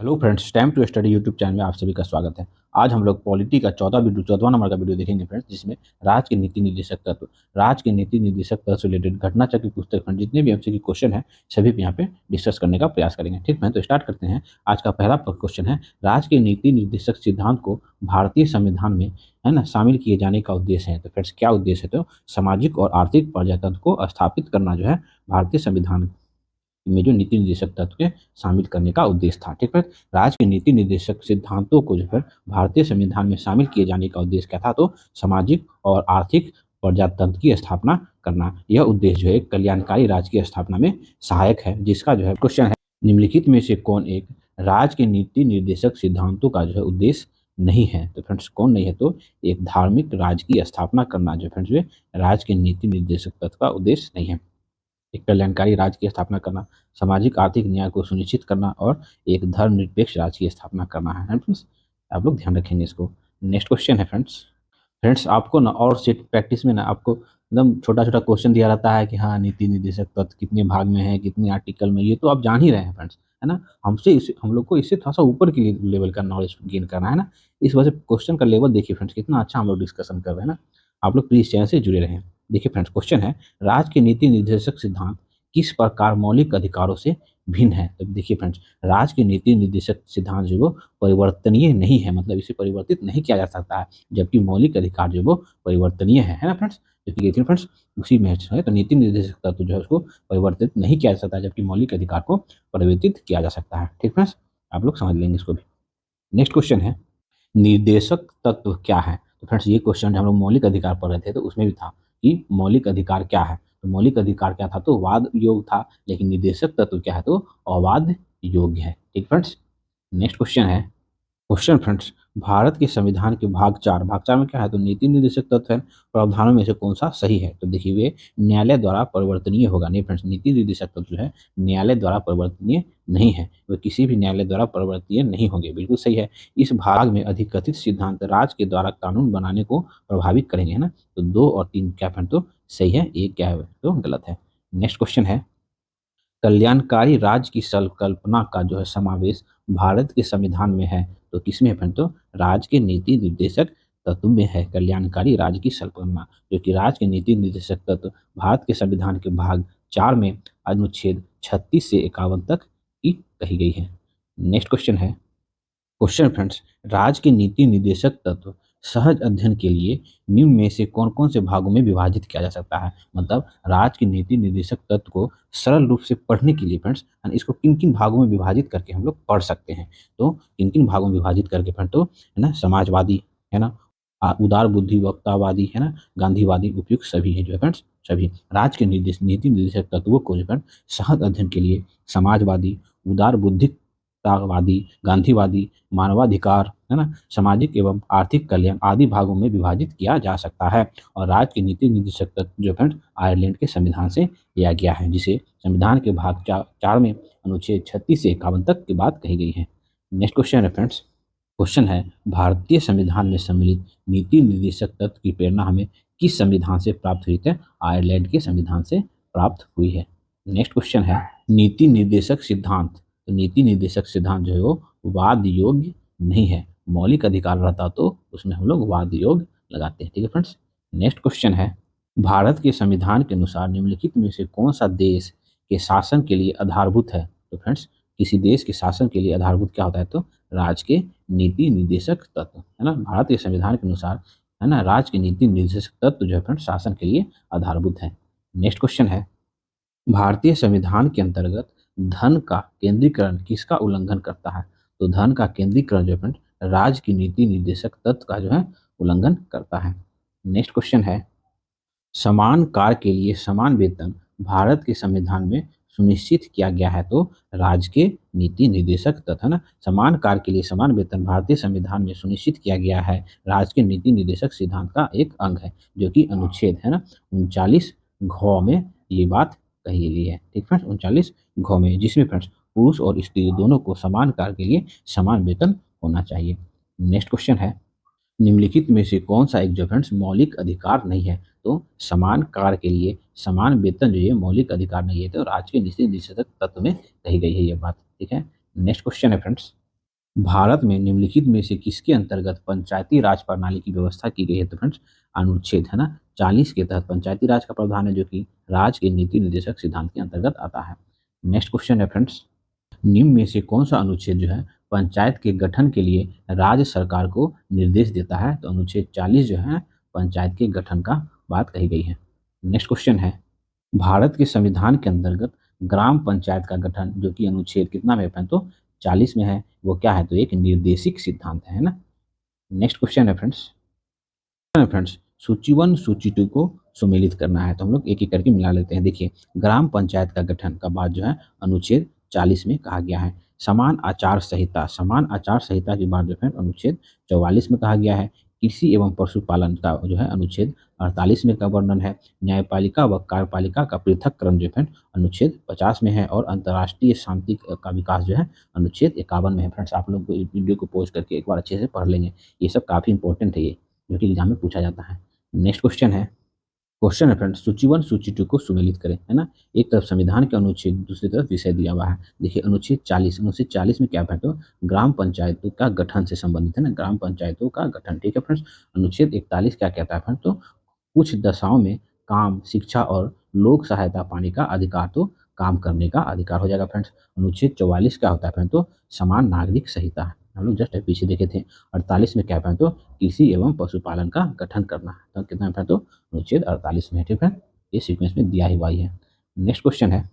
Hello friends, time to study YouTube channel में आप सभी का स्वागत है। आज हम लोग पॉलिटी का 14वां नंबर का वीडियो देखेंगे फ्रेंड्स, जिसमें राज्य के नीति निर्देशक तत्व, राज्य के नीति निर्देशक तत्व से रिलेटेड घटना चक्र की पुस्तक खंड जितने भी एमसीक्यू क्वेश्चन है सभी पे यहाँ पे डिस्कस करने का प्रयास करेंगे। ठीक है, तो स्टार्ट करते हैं। आज का पहला क्वेश्चन है, राज्य के नीति निर्देशक सिद्धांत को भारतीय संविधान में है ना शामिल किए जाने का उद्देश्य है। तो फ्रेंड्स क्या उद्देश्य है? तो सामाजिक और आर्थिक प्रजातंत्र को स्थापित करना जो है भारतीय संविधान में जो नीति निर्देशक तत्व के शामिल करने का उद्देश्य था। ठीक है, राज्य के नीति निर्देशक सिद्धांतों को जो है भारतीय संविधान में शामिल किए जाने का उद्देश्य क्या था? तो सामाजिक और आर्थिक प्रजातंत्र की स्थापना करना। यह उद्देश्य जो है कल्याणकारी राज्य की स्थापना में सहायक है। जिसका जो है क्वेश्चन है, निम्नलिखित में से कौन एक राज्य के नीति निर्देशक सिद्धांतों का जो है उद्देश्य नहीं है? तो फ्रेंड्स कौन नहीं है? तो एक धार्मिक राज्य की स्थापना करना जो फ्रेंड्स राज्य के नीति निर्देशक तत्व का उद्देश्य नहीं है। एक कल्याणकारी राज्य की स्थापना करना, सामाजिक आर्थिक न्याय को सुनिश्चित करना और एक धर्मनिरपेक्ष राज्य की स्थापना करना है फ्रेंड्स। आप लोग ध्यान रखेंगे इसको। नेक्स्ट क्वेश्चन है फ्रेंड्स। फ्रेंड्स आपको ना और सेट प्रैक्टिस में ना आपको एकदम छोटा छोटा क्वेश्चन दिया रहता है कि हाँ नीति निर्देशक तत्व कितने भाग में है, कितने आर्टिकल में, ये तो आप जान ही रहे हैं फ्रेंड्स, है ना। हमसे इसे हम लोग को इससे थोड़ा सा ऊपर के लेवल का नॉलेज गेन करना है ना। इस वजह से क्वेश्चन का लेवल देखिए फ्रेंड्स, कितना अच्छा हम लोग डिस्कशन कर रहे हैं ना। आप लोग प्लीज चैनल से जुड़े रहें। देखिए फ्रेंड्स, क्वेश्चन है, राज्य के नीति निर्देशक सिद्धांत किस प्रकार मौलिक अधिकारों से भिन्न है? तो देखिए फ्रेंड्स, राज्य के नीति निर्देशक सिद्धांत जो वो परिवर्तनीय नहीं है, मतलब इसे परिवर्तित नहीं किया जा सकता है, जबकि मौलिक अधिकार जो वो परिवर्तनीय है ना फ्रेंड्स। जबकि देखिए फ्रेंड्स, उसी में है तो नीति निर्देशक तत्व जो है उसको परिवर्तित नहीं किया जा सकता, जबकि मौलिक अधिकार को परिवर्तित किया जा सकता है। ठीक फ्रेंड्स, आप लोग समझ लेंगे इसको भी। नेक्स्ट क्वेश्चन है, निर्देशक तत्व क्या है? तो फ्रेंड्स ये क्वेश्चन हम लोग मौलिक अधिकार पढ़ रहे थे तो उसमें भी था कि मौलिक अधिकार क्या है। तो मौलिक अधिकार क्या था? तो वाद योग था। लेकिन निर्देशक तत्व क्या है? तो अवाद योग्य है। ठीक फ्रेंड्स, नेक्स्ट क्वेश्चन है, क्वेश्चन फ्रेंड्स, भारत के संविधान के भाग 4 में क्या है? तो नीति निर्देशक तत्व है, प्रावधानों में से कौन सा सही है? तो देखिए वे न्यायालय द्वारा परिवर्तनीय होगा। नहीं फ्रेंड्स, नीति निर्देशक तत्व जो है न्यायालय द्वारा परिवर्तनीय नहीं है, वे किसी भी न्यायालय द्वारा परिवर्तनीय नहीं होंगे। बिल्कुल सही है। इस भाग में अधिकथित सिद्धांत राज्य के द्वारा कानून बनाने को प्रभावित करेंगे, है ना। तो 2 और 3 क्या फ्रेंड? तो सही है, एक क्या है तो गलत है। नेक्स्ट क्वेश्चन है, कल्याणकारी राज्य की संकल्पना का जो है समावेश भारत के संविधान में है। तो किसमें है फ्रेंड? तो राज्य के नीति निर्देशक तत्व में है कल्याणकारी राज्य की संकल्पना, जो कि राज्य के नीति निर्देशक तत्व भारत के संविधान के भाग 4 में अनुच्छेद 36 से 51 तक की कही गई है। नेक्स्ट क्वेश्चन है, क्वेश्चन फ्रेंड्स, राज्य के नीति निर्देशक तत्व सहज अध्ययन के लिए निम्न में से कौन कौन से भागों में विभाजित किया जा सकता है? मतलब राज्य के नीति निर्देशक तत्व को सरल रूप से पढ़ने के लिए फ्रेंड्स इसको किन किन भागों में विभाजित करके हम लोग पढ़ सकते हैं? तो किन किन भागों में विभाजित करके फ्रेंड? तो है ना समाजवादी, है ना, उदार बुद्धि वक्तावादी, है ना, गांधीवादी, उपयुक्त सभी है जो है फ्रेंड्स। सभी राज्य के नीति निर्देशक तत्वों को जो फ्रेंड सहज अध्ययन के लिए समाजवादी, उदार बुद्धि तावादी, गांधीवादी, मानवाधिकार, है ना, सामाजिक एवं आर्थिक कल्याण आदि भागों में विभाजित किया जा सकता है। और राज्य के नीति निर्देशक तत्व जो फ्रेंड आयरलैंड के संविधान से लिया गया है, जिसे संविधान के भाग 4 में अनुच्छेद 36 से 51 तक की बात कही गई है। नेक्स्ट क्वेश्चन है फ्रेंड्स, क्वेश्चन है, भारतीय संविधान में सम्मिलित नीति निर्देशक तत्व की प्रेरणा हमें किस संविधान से प्राप्त हुई है? आयरलैंड के संविधान से प्राप्त हुई है। नेक्स्ट क्वेश्चन है, नीति निर्देशक सिद्धांत, तो नीति निर्देशक सिद्धांत जो है वो वाद योग्य नहीं है। मौलिक अधिकार रहता तो उसमें हम लोग वाद योग्य लगाते हैं। ठीक है फ्रेंड्स, नेक्स्ट क्वेश्चन है, भारत के संविधान के अनुसार निम्नलिखित में से कौन सा देश के शासन के लिए आधारभूत है? तो फ्रेंड्स किसी देश के शासन के लिए आधारभूत क्या होता है? तो राज्य के नीति निर्देशक तत्व, है ना। भारत के संविधान के अनुसार है ना राज्य के नीति निर्देशक तत्व जो है फ्रेंड्स शासन के लिए आधारभूत है। नेक्स्ट क्वेश्चन है, भारतीय संविधान के अंतर्गत धन का केंद्रीकरण किसका उल्लंघन करता है? तो धन का केंद्रीकरण जो है राज्य की नीति निर्देशक तत्व का जो है उल्लंघन करता है। नेक्स्ट क्वेश्चन है, समान कार्य के लिए समान वेतन भारत के संविधान में सुनिश्चित किया गया है। तो राज्य के नीति निर्देशक तत्व, है ना, समान कार्य के लिए समान वेतन भारतीय संविधान में सुनिश्चित किया गया है, राज्य के नीति निर्देशक सिद्धांत का एक अंग है, जो कि अनुच्छेद है ना 39 घ में ये बात कही गई है। ठीक फ्रेंड्स, 39 घ में, जिसमें फ्रेंड्स पुरुष और स्त्री दोनों को समान कार्य के लिए समान वेतन होना चाहिए। नेक्स्ट क्वेश्चन है, निम्नलिखित में से कौन सा एक जो फ्रेंड्स मौलिक अधिकार नहीं है? तो समान कार्य के लिए समान वेतन जो ये मौलिक अधिकार नहीं है, तो राज्य के नीति निर्देशक तत्व में कही गई है ये बात। ठीक है, नेक्स्ट क्वेश्चन है फ्रेंड्स, भारत में निम्नलिखित में से किसके अंतर्गत पंचायती राज प्रणाली की व्यवस्था की गई है? तो फ्रेंड्स अनुच्छेद है ना 40 के तहत पंचायती राज का प्रावधान है, जो कि राज्य के नीति निर्देशक सिद्धांत के अंतर्गत आता है। नेक्स्ट क्वेश्चन है फ्रेंड्स, निम्न में से कौन सा अनुच्छेद जो है पंचायत के गठन के लिए राज्य सरकार को निर्देश देता है? तो अनुच्छेद 40 जो है पंचायत के गठन का बात कही गई है। नेक्स्ट क्वेश्चन है, भारत के संविधान के अंतर्गत ग्राम पंचायत का गठन जो कि अनुच्छेद कितना में है? तो 40 में है, वो क्या है? तो एक निर्देशिक सिद्धांत है ना। नेक्स्ट क्वेश्चन है फ्रेंड्स, सूची 1 सूची 2 को सुमेलित करना है, तो हम लोग एक एक करके मिला लेते हैं। देखिए, ग्राम पंचायत का गठन का बात जो है अनुच्छेद 40 में कहा गया है। समान आचार संहिता की बात जो है अनुच्छेद 44 में कहा गया है। कृषि एवं पशुपालन का जो है अनुच्छेद 48 में का वर्णन है। न्यायपालिका व कार्यपालिका का पृथक क्रम जो है अनुच्छेद 50 में है, और अंतर्राष्ट्रीय शांति का विकास जो है अनुच्छेद 51 में है। फ्रेंड्स आप लोग वीडियो को पॉज करके एक बार अच्छे से पढ़ लेंगे, ये सब काफ़ी इंपॉर्टेंट है, ये जो कि एग्जाम में पूछा जाता है। नेक्स्ट क्वेश्चन है फ्रेंड्स, सूची 1 सूची 2 को सुमेलित करें, है ना। एक तरफ संविधान के अनुच्छेद, दूसरी तरफ विषय दिया हुआ है। देखिए अनुच्छेद 40 में क्या है? तो ग्राम पंचायतों का गठन से संबंधित है ना, ग्राम पंचायतों का गठन, ठीक है फ्रेंड्स। अनुच्छेद 41 क्या कहता है फ्रेंड्स? तो कुछ दशाओं में काम, शिक्षा और लोक सहायता पाने का अधिकार, तो काम करने का अधिकार हो जाएगा फ्रेंड्स। अनुच्छेद 44 क्या होता है फ्रेंड्स? तो समान नागरिक संहिता है, हम लोग जस्ट पीछे देखे थे। 48 में क्या है? तो कृषि एवं पशुपालन का गठन करना है, तो कितना है? तो अनुच्छेद 48 में, ठीक है। ये सीक्वेंस में दिया ही हुआ ही है। नेक्स्ट क्वेश्चन है,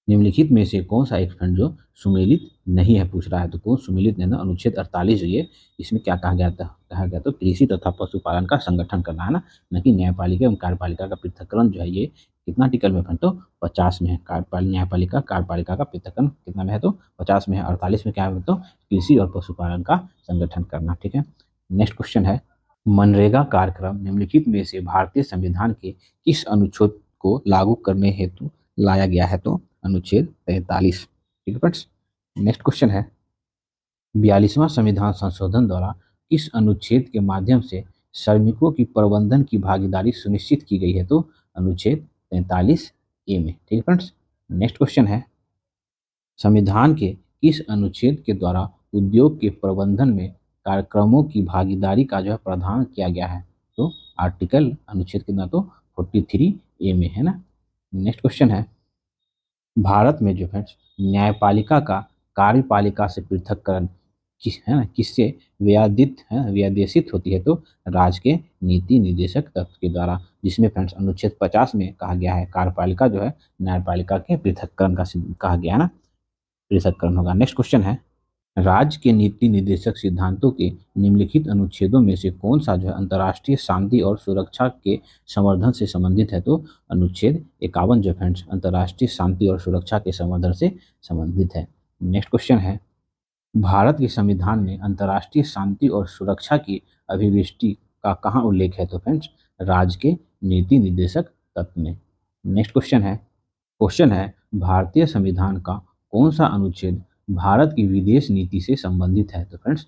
निम्नलिखित में से कौन सा एक खंड जो सुमेलित नहीं है पूछ रहा है, तो कौन सुमेलित नहीं है? अनुच्छेद 48 जो ये, इसमें क्या कहा गया था? कहा गया तो कृषि तथा पशुपालन का संगठन करना है ना, न कि न्यायपालिका एवं कार्यपालिका का पृथक्करण जो है ये कितना आर्टिकल में है? तो 50 में है। न्यायपालिका कार्यपालिका का पृथक्करण कितना में है? तो 50 में है। 48 में क्या है? तो कृषि और पशुपालन का संगठन करना, ठीक है। नेक्स्ट क्वेश्चन है, मनरेगा कार्यक्रम निम्नलिखित में से भारतीय संविधान के किस अनुच्छेद को लागू करने हेतु लाया गया है? तो अनुच्छेद 43, ठीक है फ्रेंड्स। नेक्स्ट क्वेश्चन है, 42वां संविधान संशोधन द्वारा किस अनुच्छेद के माध्यम से श्रमिकों की प्रबंधन की भागीदारी सुनिश्चित की गई है? तो अनुच्छेद 43 ए में, ठीक है फ्रेंड्स। नेक्स्ट क्वेश्चन है, संविधान के किस अनुच्छेद के द्वारा उद्योग के प्रबंधन में कार्यक्रमों की भागीदारी का जो है प्रावधान किया गया है? तो आर्टिकल अनुच्छेद कितना? तो 43 ए में, है ना। नेक्स्ट क्वेश्चन है, भारत में जो है न्यायपालिका का कार्यपालिका से पृथक्करण किस है ना किससे व्यादेशित होती है? तो राज्य के नीति निर्देशक तत्व के द्वारा, जिसमें फ्रेंड्स अनुच्छेद 50 में कहा गया है कार्यपालिका जो है न्यायपालिका के पृथक्करण का कहा गया है ना, पृथक्करण होगा। नेक्स्ट क्वेश्चन है, राज्य के नीति निर्देशक सिद्धांतों के निम्नलिखित अनुच्छेदों में से कौन सा जो है अंतर्राष्ट्रीय शांति और सुरक्षा के संवर्धन से संबंधित है? तो अनुच्छेद 51 जो फ्रेंड्स अंतर्राष्ट्रीय शांति और सुरक्षा के संवर्धन से संबंधित है। नेक्स्ट क्वेश्चन है, भारत के संविधान में अंतर्राष्ट्रीय शांति और सुरक्षा की अभिव्यक्ति का कहाँ उल्लेख है? तो फ्रेंड्स राज्य के नीति निर्देशक तत्व में। नेक्स्ट क्वेश्चन है, भारतीय संविधान का कौन सा अनुच्छेद भारत की विदेश नीति से संबंधित है? तो फ्रेंड्स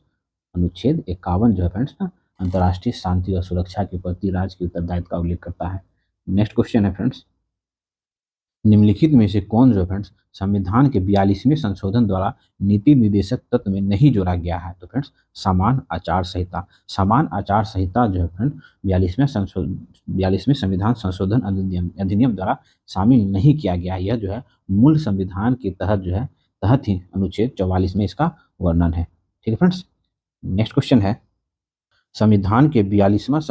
अनुच्छेद 51 जो है फ्रेंड्स ना अंतर्राष्ट्रीय शांति और सुरक्षा के प्रति राज्य के उत्तरदायित्व का उल्लेख करता है। नेक्स्ट क्वेश्चन है फ्रेंड्स, निम्नलिखित में से कौन जो है फ्रेंड्स संविधान के 42वें संशोधन द्वारा नीति निर्देशक तत्व में नहीं जोड़ा गया है? तो फ्रेंड्स समान आचार संहिता जो है फ्रेंड 42वें संविधान संशोधन अधिनियम द्वारा शामिल नहीं किया गया। यह जो है मूल संविधान के तहत ही अनुच्छेद 44 में इसका वर्णन है, ठीक है फ्रेंड्स। नेक्स्ट क्वेश्चन है, संविधान के 42वां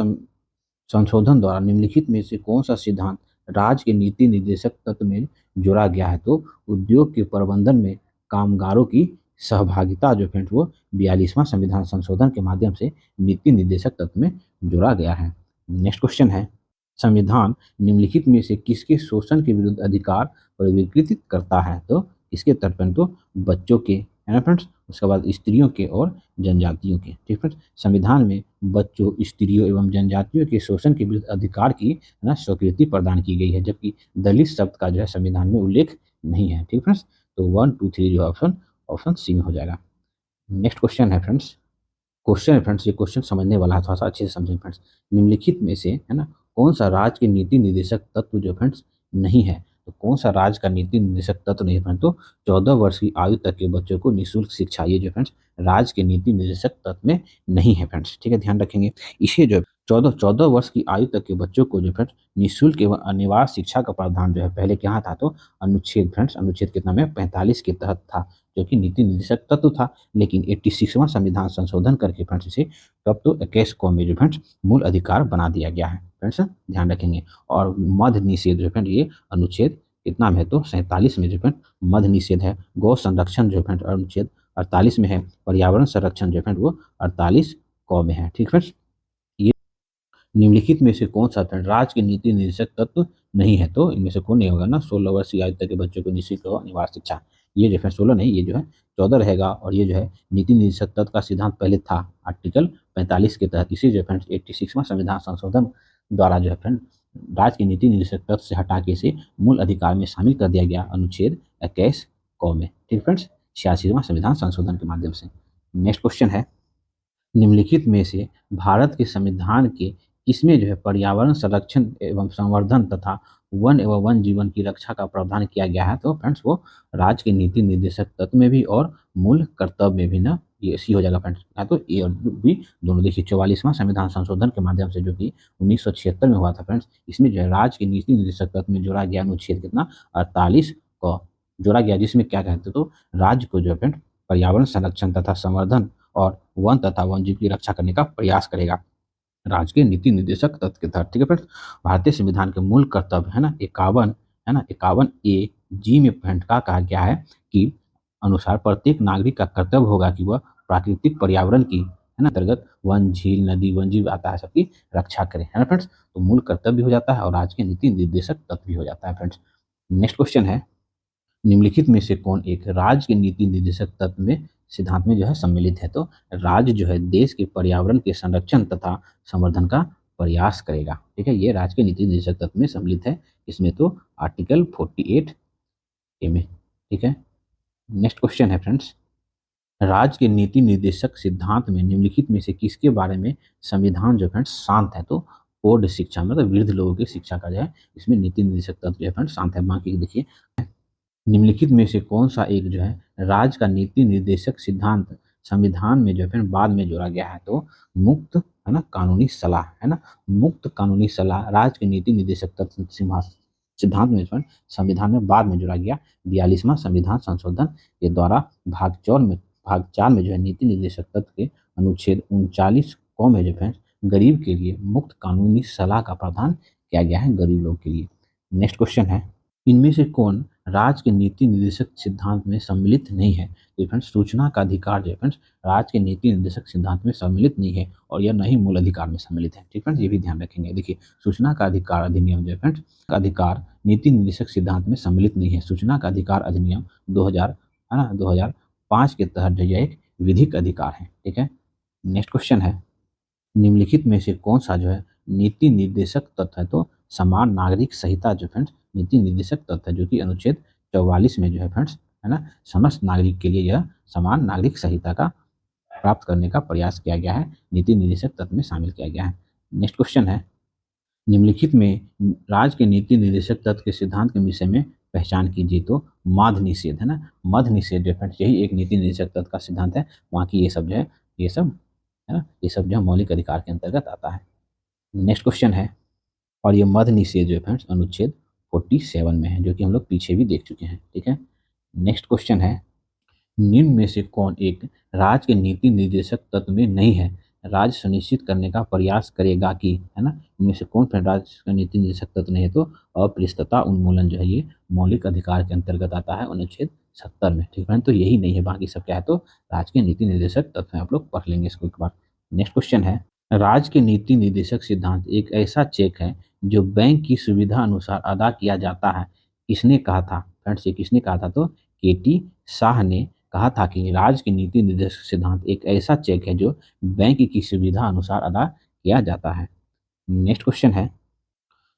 संशोधन द्वारा निम्नलिखित में से कौन सा सिद्धांत राज्य के नीति निर्देशक तत्व में जोड़ा गया है? तो उद्योग के प्रबंधन में कामगारों की सहभागिता जो फ्रेंड्स वो 42वां संविधान संशोधन के माध्यम से नीति निर्देशक तत्व में जोड़ा गया है। नेक्स्ट क्वेश्चन है, संविधान निम्नलिखित में से किसके शोषण के विरुद्ध अधिकार परिवर्तित करता है? तो इसके तर्क तो बच्चों के, है ना फ्रेंड्स, उसके बाद स्त्रियों के और जनजातियों के, ठीक है। संविधान में बच्चों, स्त्रियों एवं जनजातियों के शोषण के विरुद्ध अधिकार की है ना स्वीकृति प्रदान की गई है, जबकि दलित शब्द का जो है संविधान में उल्लेख नहीं है, ठीक फ्रेंड्स। तो 1 2 3 जो ऑप्शन सी में हो जाएगा। नेक्स्ट क्वेश्चन है फ्रेंड्स, ये क्वेश्चन समझने वाला है, थोड़ा सा अच्छे से समझें फ्रेंड्स। निम्नलिखित में से है ना कौन सा राज्य के नीति निर्देशक तत्व जो फ्रेंड्स नहीं है? तो कौन सा राज्य का नीति निर्देशक तत्व नहीं है फ्रेंड्स? तो 14 वर्ष की आयु तक के बच्चों को निःशुल्क शिक्षा, ये जो फ्रेंड्स राज्य के नीति निर्देशक तत्व में नहीं है फ्रेंड्स। ठीक है, ध्यान रखेंगे। इसे जो 14 वर्ष की आयु तक के बच्चों को जो फ्रेंड्स निःशुल्क एवं अनिवार्य शिक्षा का प्रावधान जो है पहले क्या था? तो अनुच्छेद फ्रेंड्स, अनुच्छेद कितना में 45 के तहत था, जो कि नीति निर्देशक तत्व था। लेकिन 86वां संविधान संशोधन करके फ्रेंड्स इसे कब? तो 21 को में जो फ्रेंड्स मूल अधिकार बना दिया गया है फ्रेंड्स, ध्यान रखेंगे। और मध निषेध जो फ्रेंड ये अनुच्छेद कितना में है? तो 47 में जो फ्रेंड मध निषेध है। गौ संरक्षण जो फ्रेंड अनुच्छेद 48 में है। पर्यावरण संरक्षण जो फ्रेंड वो 48 क में है। ठीक फ्रेंड्स, ये निम्नलिखित में से कौन सा फ्रेंड राज्य के नीति निर्देशक तत्व नहीं है? तो इनमें से कौन नहीं होगा ना? 16 वर्ष की आयु तक के बच्चों को निःशुल्क और अनिवार्य शिक्षा, ये जो है 16 नहीं, ये जो है 14 रहेगा। और ये जो है नीति निर्देशक तत्व का सिद्धांत पहले था आर्टिकल 45 के तहत, इसी जो फ्रेंड्स 86वां संविधान संशोधन द्वारा जो है फ्रेंड राज्य के नीति निर्देशक तत्व से हटा के इसे मूल अधिकार में शामिल कर दिया गया अनुच्छेद 21 क में। ठीक फ्रेंड्स, 86वां संविधान संशोधन के माध्यम से। नेक्स्ट क्वेश्चन है, निम्नलिखित में से भारत के संविधान के किसमें जो है पर्यावरण संरक्षण एवं संवर्धन तथा वन एवं वन जीवन की रक्षा का प्रावधान किया गया है? तो फ्रेंड्स वो राज्य के नीति निर्देशक तत्व में भी और मूल कर्तव्य में भी ना, ये सी हो जाएगा फ्रेंड्स। या तो ए और बी दोनों। देखिए 44वां संविधान संशोधन के माध्यम से जो कि 1976 में हुआ था फ्रेंड्स, इसमें जो है राज्य के नीति निर्देशक तत्व में जोड़ा गया अनुच्छेद कितना? 48 को जोड़ा गया, जिसमें क्या कहते? तो राज्य को जो है फ्रेंड पर्यावरण संरक्षण तथा संवर्धन और वन तथा वन जीव की रक्षा करने का प्रयास करेगा राज्य के नीति निर्देशक तत्व के तहत। ठीक है फ्रेंड्स, भारतीय संविधान के मूल कर्तव्य है ना 51 है ना 51A(G) में फ्रेंड का कहा गया है कि अनुसार प्रत्येक नागरिक का कर्तव्य होगा कि वह प्राकृतिक पर्यावरण की है ना अंतर्गत वन, झील, नदी, वन जीव आता है सबकी रक्षा करे, है ना फ्रेंड्स। तो मूल कर्तव्य भी हो जाता है और राज्य के नीति निर्देशक तत्व भी हो जाता है फ्रेंड्स। नेक्स्ट क्वेश्चन है, निम्नलिखित में से कौन एक राज्य के नीति निर्देशक तत्व में सिद्धांत में जो है सम्मिलित है? तो राज्य जो है देश के पर्यावरण के संरक्षण तथा संवर्धन का प्रयास करेगा। ठीक है, ये राज्य के नीति निर्देशक तत्व में सम्मिलित है। इसमें तो आर्टिकल 48A में। ठीक है, नेक्स्ट क्वेश्चन है फ्रेंड्स, राज्य के नीति निर्देशक सिद्धांत में निम्नलिखित में से किसके बारे में संविधान जो फ्रेंड्स शांत है? तो प्रौढ़ शिक्षा, मतलब वृद्ध लोगों की शिक्षा का जो है इसमें नीति निर्देशक तत्व जो है फ्रेंड्स शांत है। बाकी देखिए निम्नलिखित में से कौन सा एक जो है राज्य का नीति निर्देशक सिद्धांत संविधान में जो है फिर बाद में जोड़ा गया है? तो मुक्त है ना कानूनी सलाह, है ना मुक्त कानूनी सलाह राज्य के नीति निर्देशक तत्व सिद्धांत में संविधान में बाद में जोड़ा गया 42वां संविधान संशोधन के द्वारा भाग 4 में जो है नीति निर्देशक तत्व के अनुच्छेद 39 क में जो है गरीब के लिए मुक्त कानूनी सलाह का प्रावधान किया गया है, गरीब लोग के लिए। नेक्स्ट क्वेश्चन है, इनमें से कौन राज्य के नीति निर्देशक सिद्धांत में सम्मिलित नहीं है? तो फ्रेंड्स सूचना का अधिकार जो है फ्रेंड्स राज्य के नीति निर्देशक सिद्धांत में सम्मिलित नहीं है और यह नहीं मूल अधिकार में सम्मिलित है। ठीक फ्रेंड्स, ये भी ध्यान रखेंगे। देखिए सूचना का अधिकार अधिनियम जो है फ्रेंड्स अधिकार नीति निर्देशक सिद्धांत में सम्मिलित नहीं है। सूचना का अधिकार अधिनियम 2000 है ना 2005 के तहत जो यह एक विधिक अधिकार है। ठीक है, नेक्स्ट क्वेश्चन है, निम्नलिखित में से कौन सा जो है नीति निर्देशक तत्व है? तो समान नागरिक संहिता जो फ्रेंड्स नीति निर्देशक तत्व है, जो कि अनुच्छेद 44 में जो है फ्रेंड्स है ना समस्त नागरिक के लिए यह समान नागरिक संहिता का प्राप्त करने का प्रयास किया गया है, नीति निर्देशक तत्व में शामिल किया गया है। नेक्स्ट क्वेश्चन है, निम्नलिखित में राज्य के नीति निर्देशक तत्व के सिद्धांत के विषय में पहचान कीजिए। तो मध निषेध है ना मध निषेध जो फ्रेंड्स यही एक नीति निर्देशक तत्व का सिद्धांत है। वहाँ की ये सब जो है ये सब है ना ये सब जो है मौलिक अधिकार के अंतर्गत आता है। नेक्स्ट क्वेश्चन है, और ये मध निषेध जो है फ्रेंड्स अनुच्छेद 47 में है, जो कि हम लोग पीछे भी देख चुके हैं। ठीक है, नेक्स्ट क्वेश्चन है, निम्न में से कौन एक राज्य के नीति निर्देशक तत्व में नहीं है? राज्य सुनिश्चित करने का प्रयास करेगा कि है ना इनमें से कौन फिर राज्य का नीति निर्देशक तत्व नहीं है? तो अप्रियतता उन्मूलन जो है ये मौलिक अधिकार के अंतर्गत आता है अनुच्छेद 70 में। ठीक है, तो यही नहीं है, बाकी सब क्या है? तो राज्य के नीति निर्देशक तत्व है, आप लोग पढ़ लेंगे इसको एक बार। नेक्स्ट क्वेश्चन है, राज्य के नीति निर्देशक सिद्धांत एक ऐसा चेक है जो बैंक की सुविधा अनुसार अदा किया जाता है। किसने कहा था फ्रेंड्स? ये किसने कहा था? तो के.टी. शाह ने कहा था कि राज्य की नीति निर्देशक सिद्धांत एक ऐसा चेक है जो बैंक की सुविधा अनुसार अदा किया जाता है। नेक्स्ट क्वेश्चन है,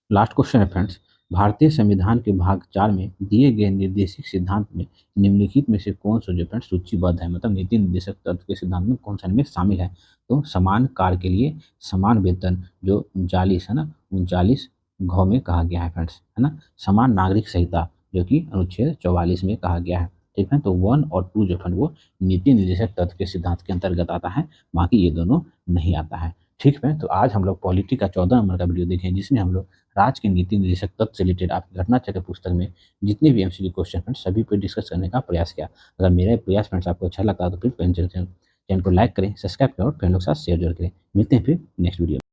लास्ट क्वेश्चन है फ्रेंड्स, भारतीय संविधान के भाग 4 में दिए गए निर्देशिक सिद्धांत में निम्नलिखित में से कौन सा जो फ्रेंड्स सूचीबद्ध है? मतलब नीति निर्देशक तत्व के सिद्धांत में कौन सा इनमें शामिल है? तो समान कार्य के लिए समान वेतन जो 39 है ना 39 घ में कहा गया है फ्रेंड्स, है ना। समान नागरिक संहिता जो कि अनुच्छेद 44 में कहा गया है, ठीक है। तो 1 और 2 जो है वो नीति निर्देशक तत्व के सिद्धांत के अंतर्गत आता है, बाकी ये दोनों नहीं आता है, ठीक है। तो आज हम लोग पॉलिटी का 14 नंबर का वीडियो देखें, जिसमें हम लोग राज्य के नीति निर्देशक तत्व से रिलेटेड आपकी घटना चक्र पुस्तक में जितने भी एमसीक्यू क्वेश्चन फ्रेंड्स सभी पे डिस्कस करने का प्रयास किया। अगर मेरा ये प्रयास फ्रेंड्स आपको अच्छा लगा तो फिर चैनल को लाइक करें, सब्सक्राइब करें और फ्रेंड लोग के साथ शेयर जरूर करें। मिलते हैं फिर नेक्स्ट वीडियो में।